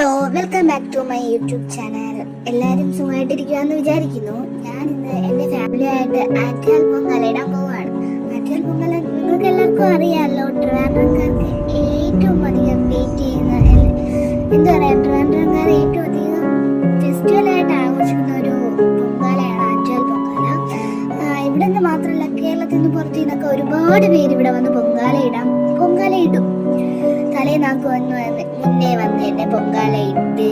Hello, welcome back to my YouTube channel. എല്ലാവരും സുഖമായിട്ടിരിക്കുകയെന്ന് വിചാരിക്കുന്നു. ഞാൻ ഇന്ന് എൻ്റെ ഫാമിലിയായിട്ട് ആറ്റുകാൽ പൊങ്കാല ഇടാൻ പോവുകയാണ്. ആറ്റുകാൽ പൊങ്കാല നിങ്ങൾക്ക് എല്ലാവർക്കും അറിയാമല്ലോ. ട്രിവാൻഡ്രംകാർക്ക് ഏറ്റവും അധികം വെയിറ്റ് ചെയ്യുന്ന എന്താ പറയുക, ട്രിവാൻഡ്രംകാർ ഏറ്റവും അധികം ഫെസ്റ്റിവലായിട്ട് ആഘോഷിക്കുന്ന ഒരു പൊങ്കാലയാണ് ആറ്റുകാൽ പൊങ്കാല. ഇവിടെ നിന്ന് മാത്രമല്ല, കേരളത്തിൽ നിന്ന് പുറത്തു നിന്നൊക്കെ ഒരുപാട് പേര് ഇവിടെ വന്ന് പൊങ്കാല ഇടും. തലേനാക്ക് മുന്നേ വന്ന് എന്നെ പൊങ്കാല ഇട്ട്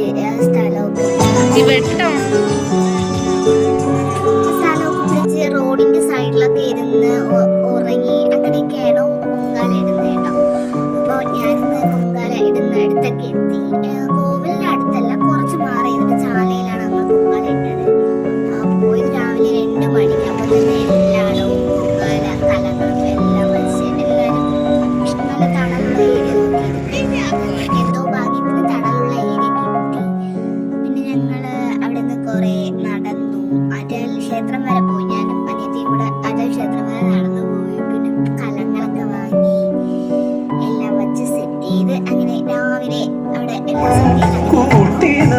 സ്ഥലമൊക്കെ പിടിച്ച് റോഡിന്റെ സൈഡിലൊക്കെ ഇരുന്ന് ഉറങ്ങി അങ്ങനെയൊക്കെയാണോ പൊങ്കാല ഇടുന്നത് കേട്ടോ. അപ്പോൾ ഞാനിന്ന് പൊങ്കാല ഇടുന്ന അടുത്തൊക്കെ എത്തി. കോവിലിന്റെ അടുത്തല്ല, കുറച്ച് മാറി ഇരുന്നിട്ട് ചാലയിലാണ് നമ്മൾ പൊങ്കാല ഇട്ടത്. പോയത് രാവിലെ 2 മണിക്ക്. അപ്പോൾ തന്നെ എല്ലായിടവും പൊങ്കാല കലങ്ങളും എല്ലാം വെച്ച് എല്ലാവരും നല്ല തണലുള്ള ഏരിയ നോക്കി എന്തോ ഭാഗ്യത്തിന് തണലുള്ള ഏരിയ കിട്ടി. പിന്നെ ഞങ്ങൾ അവിടെ നിന്ന് കുറേ നടന്നു. ആറ്റുകാൽ ക്ഷേത്രം വരെ പോയി. ഞാനും അനിയത്തിയും കൂടെ ആറ്റുകാൽ ക്ഷേത്രം വരെ നടന്നു പോയി. പിന്നെ കലങ്ങളൊക്കെ വാങ്ങി എല്ലാം വെച്ച് സെറ്റ് ചെയ്ത് അങ്ങനെ രാവിലെ അവിടെ എല്ലാം സെറ്റ് ചെയ്ത്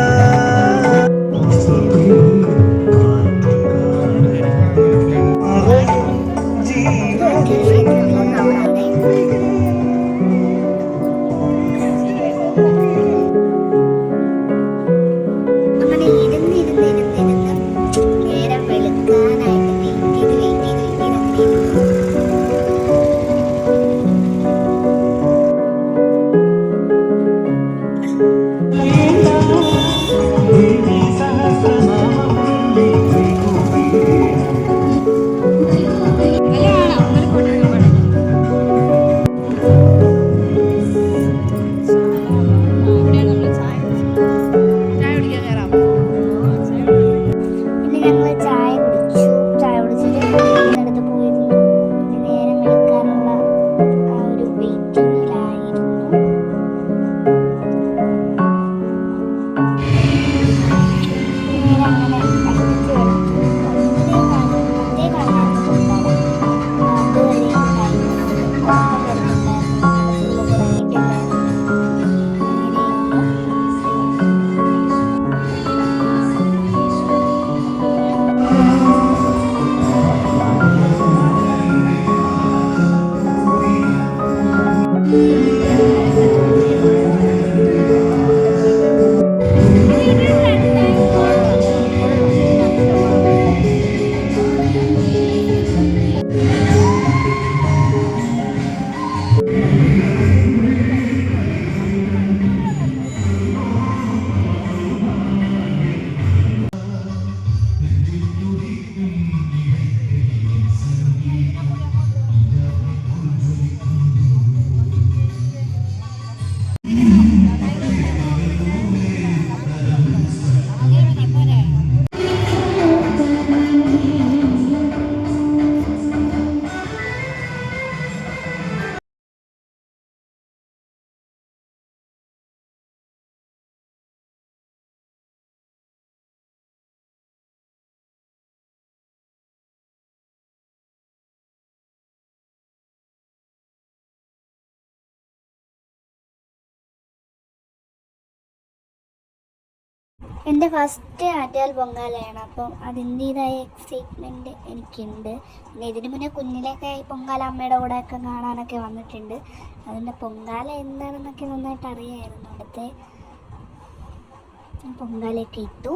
എൻ്റെ ഫസ്റ്റ് ആറ്റുകാൽ പൊങ്കാലയാണ്. അപ്പം അതിൻ്റേതായ എക്സൈറ്റ്മെൻറ്റ് എനിക്കുണ്ട്. പിന്നെ ഇതിനു മുന്നേ കുഞ്ഞിലൊക്കെ ഈ പൊങ്കാല അമ്മയുടെ കൂടെയൊക്കെ കാണാനൊക്കെ വന്നിട്ടുണ്ട്. അതിൻ്റെ പൊങ്കാല എന്താണെന്നൊക്കെ നന്നായിട്ട് അറിയാമായിരുന്നു. അടുത്ത് പൊങ്കാലയൊക്കെ ഇട്ടു.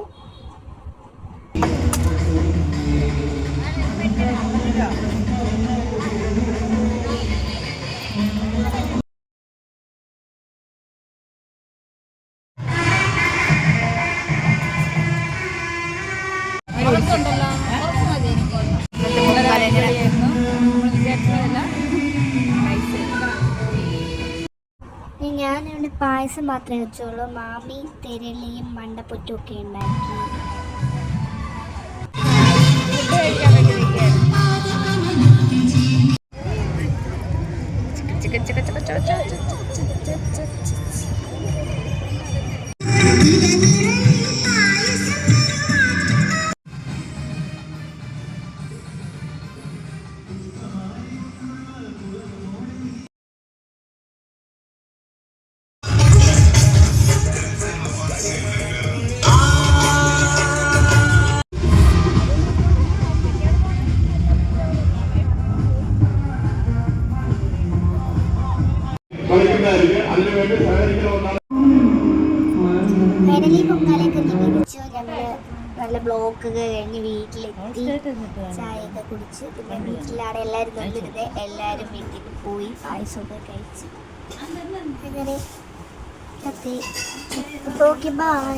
ഞാനിവിടെ പായസം മാത്രമേ വെച്ചുള്ളൂ. മാമി തെരളിയും മണ്ടപ്പൊറ്റും ഒക്കെ ഉണ്ടാക്കി. ഫൈനലി പൊങ്കാലയൊക്കെ തിരിച്ചു. ഞങ്ങള് നല്ല ബ്ലോക്ക് കഴിഞ്ഞ് വീട്ടിലെത്തി, ചായയൊക്കെ കുടിച്ച്. പിന്നെ വീട്ടിലാണ് എല്ലാവരും വന്നിരുന്നത്. എല്ലാവരും വീട്ടിൽ പോയി പായസമൊക്കെ കഴിച്ച് അങ്ങനെ ഓക്കെ ബൈ.